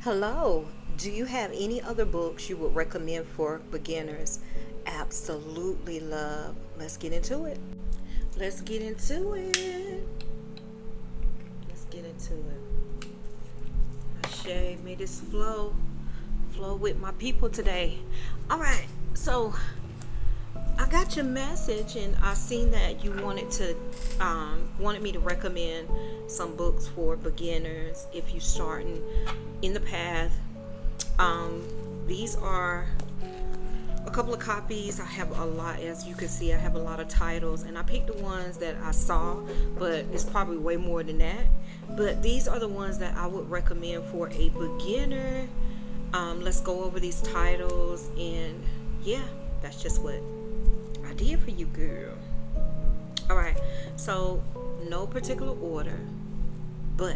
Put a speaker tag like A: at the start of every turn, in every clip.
A: Hello, do you have any other books you would recommend for beginners? Absolutely love. Let's get into it. Let's get into it. Let's get into it. Shay, may this flow with my people today. All right, so I got your message, and I seen that you wanted me to recommend some books for beginners if you starting in the path. These are a couple of copies. I have a lot, as you can see. I have a lot of titles, and I picked the ones that I saw, but it's probably way more than that. But these are the ones that I would recommend for a beginner. Let's go over these titles, and yeah, that's just what I did for you, girl. All right, so no particular order, but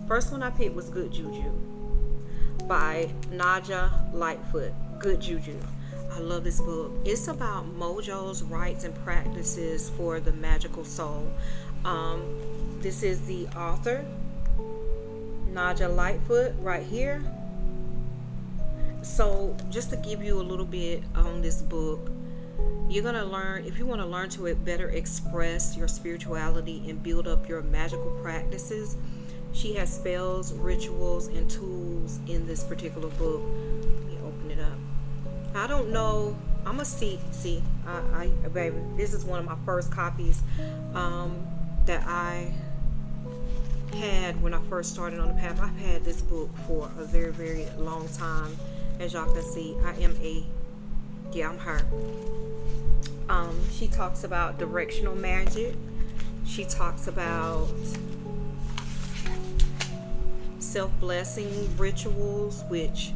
A: first one I picked was Good Juju by Naja Lightfoot. Good Juju. I love this book. It's about mojos, rites, and practices for the magical soul. This is the author, Naja Lightfoot, right here. So just to give you a little bit on this book, you're going to learn, if you want to learn to better express your spirituality and build up your magical practices, she has spells, rituals, and tools in this particular book. Let me open it up. I don't know. I'm going to see, baby, this is one of my first copies that I had when I first started on the path. I've had this book for a very, very long time. As y'all can see, I'm her. She talks about directional magic. She talks about self-blessing rituals, which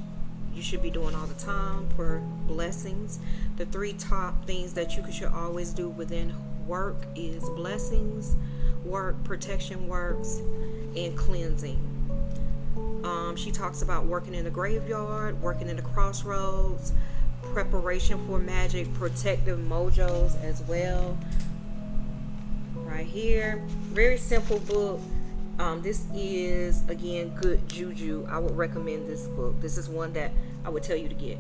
A: you should be doing all the time for blessings. The three top things that you should always do within work is blessings, work, protection works, and cleansing. She talks about working in the graveyard, working in the crossroads, preparation for magic, protective mojos as well. Right here, very simple book. This is, again, Good Juju. I would recommend this book. This is one that I would tell you to get.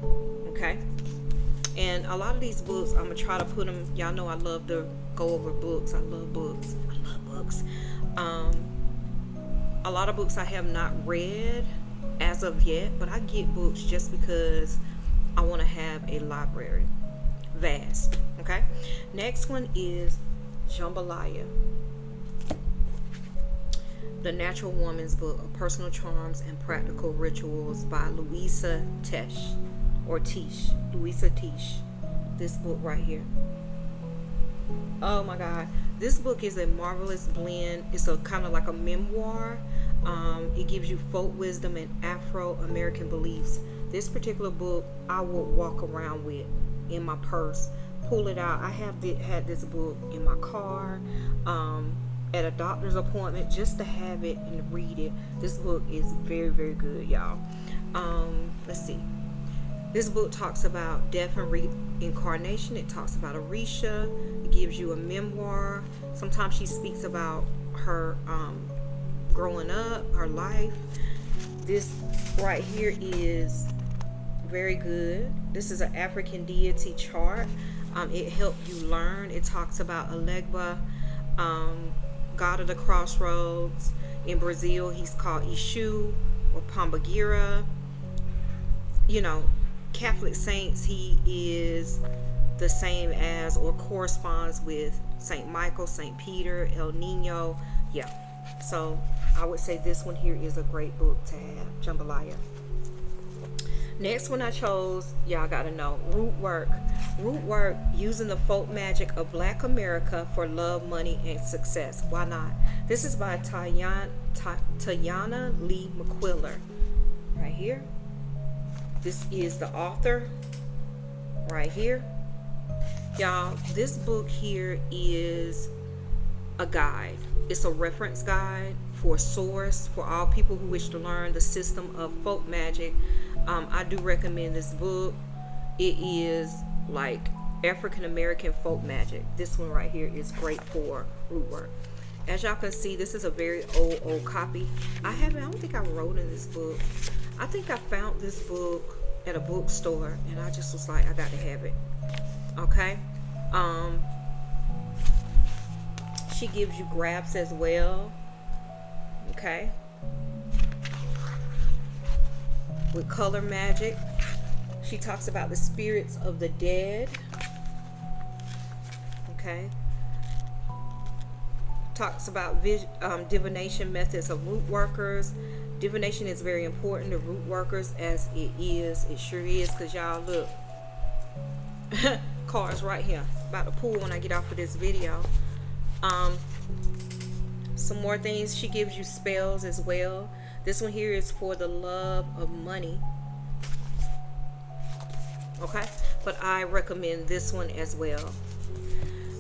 A: Okay? And a lot of these books, I'm going to try to put them, y'all know I love to go over books. I love books. I love books. A lot of books I have not read as of yet, but I get books just because I want to have a library. Vast. Okay? Next one is Jambalaya. The Natural Woman's Book of Personal Charms and Practical Rituals by Louisa Tish. Louisa Tish. This book right here. Oh my God. This book is a marvelous blend. It's a kind of like a memoir. It gives you folk wisdom and Afro-American beliefs. This particular book I will walk around with in my purse. Pull it out. I have had this book in my car. At a doctor's appointment, just to have it and read it. This book is very, very good, y'all. Let's see. This book talks about death and reincarnation. It talks about Orisha. It gives you a memoir. Sometimes she speaks about her growing up, her life. This right here is very good. This is an African deity chart. It helped you learn. It talks about Alegba, God of the Crossroads. In Brazil, he's called Ishu or Pombagira. You know, Catholic saints, he is the same as or corresponds with Saint Michael, Saint Peter, El Nino. Yeah, so I would say this one here is a great book to have, Jambalaya. Next one I chose, y'all gotta know, Root Work. Root Work, using the folk magic of Black America for love, money, and success. Why not? This is by Tayana Lee McQuiller. Right here. This is the author. Right here. Y'all, this book here is a guide. It's a reference guide for a source for all people who wish to learn the system of folk magic. I do recommend this book. It is like African American folk magic. This one right here is great for root work. As y'all can see, this is a very old copy. I don't think I wrote in this book. I think I found this book at a bookstore and I just was like, I got to have it. Okay. She gives you grabs as well. Okay. With color magic. She talks about the spirits of the dead. Okay. Talks about divination methods of root workers. Divination is very important to root workers, as it sure is, because y'all look, cards right here, about to pull when I get off of this video. Some more things. She gives you spells as well. This one here is for the love of money. Okay, but I recommend this one as well.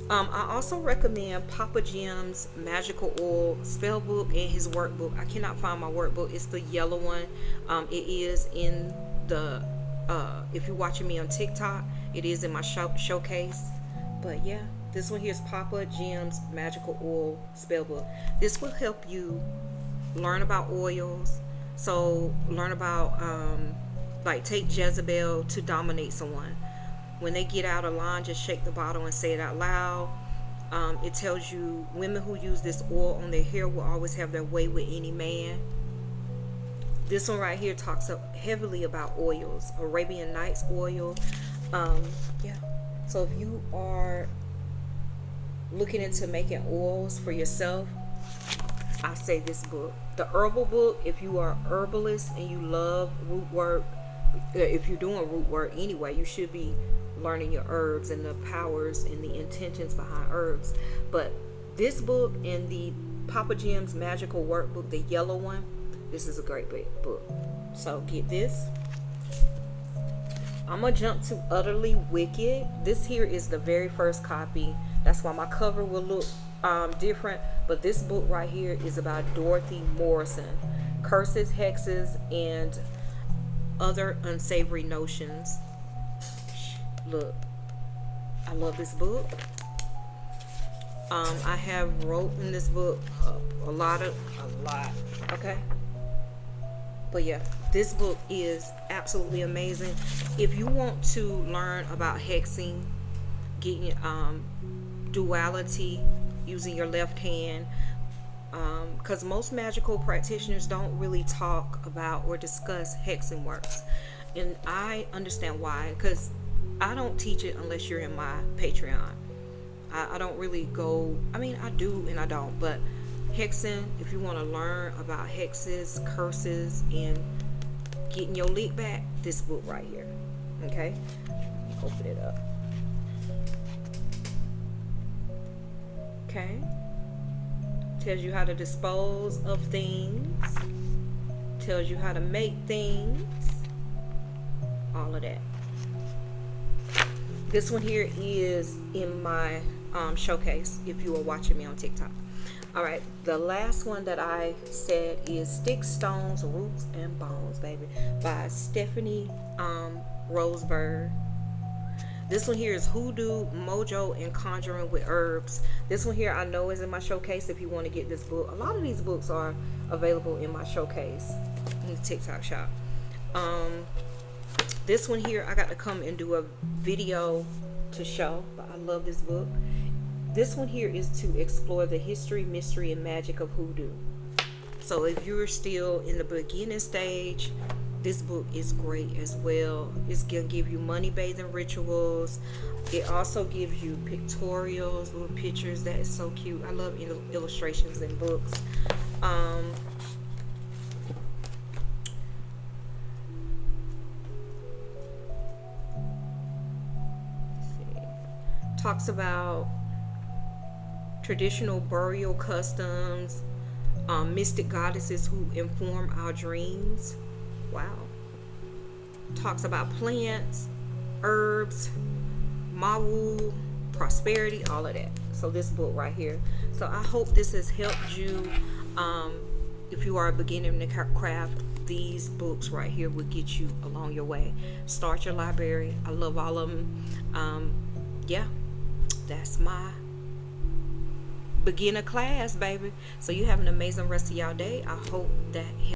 A: I also recommend Papa Jim's Magical Oil spell book and his workbook. I cannot find my workbook. It's the yellow one. It is in the if you're watching me on TikTok, it is in my showcase. But yeah, this one here is Papa Jim's Magical Oil spell book. This will help you learn about oils. So learn about like take Jezebel to dominate someone. When they get out of line, just shake the bottle and say it out loud. It tells you women who use this oil on their hair will always have their way with any man. This one right here talks heavily about oils. Arabian Nights oil. Yeah. So if you are looking into making oils for yourself, I say this book. The herbal book, if you are a herbalist and you love root work, if you're doing root work anyway, you should be learning your herbs and the powers and the intentions behind herbs. But this book and the Papa Jim's Magical Workbook, the yellow one, this is a great book. So get this. I'm gonna jump to Utterly Wicked. This here is the very first copy. That's why my cover will look different. But this book right here is about Dorothy Morrison. Curses, hexes, and other unsavory notions. Look, I love this book. I have wrote in this book a lot. Okay, but yeah, this book is absolutely amazing. If you want to learn about hexing, getting duality, using your left hand, because most magical practitioners don't really talk about or discuss hexing works, and I understand why, because I don't teach it unless you're in my Patreon. I don't really go, I mean, I do and I don't, but hexing, if you want to learn about hexes, curses, and getting your lick back, this book right here. Okay, open it up. Okay, tells you how to dispose of things, tells you how to make things, all of that. This one here is in my showcase if you are watching me on TikTok. All right, the last one that I said is Sticks, Stones, Roots, and Bones, baby, by Stephanie Roseberg. This one here is Hoodoo, Mojo, and Conjuring with Herbs. This one here I know is in my showcase if you want to get this book. A lot of these books are available in my showcase in the TikTok shop. This one here I got to come and do a video to show, but I love this book. This one here is to explore the history, mystery, and magic of hoodoo. So if you're still in the beginning stage, this book is great as well. It's gonna give you money bathing rituals. It also gives you pictorials, little pictures. That is so cute. I love illustrations in books. Talks about traditional burial customs, mystic goddesses who inform our dreams. Wow. Talks about plants, herbs, mawu, prosperity, all of that. So this book right here. So I hope this has helped you. If you are a beginner in the craft, these books right here will get you along your way. Start your library. I love all of them. Yeah, that's my beginner class, baby. So you have an amazing rest of y'all day. I hope that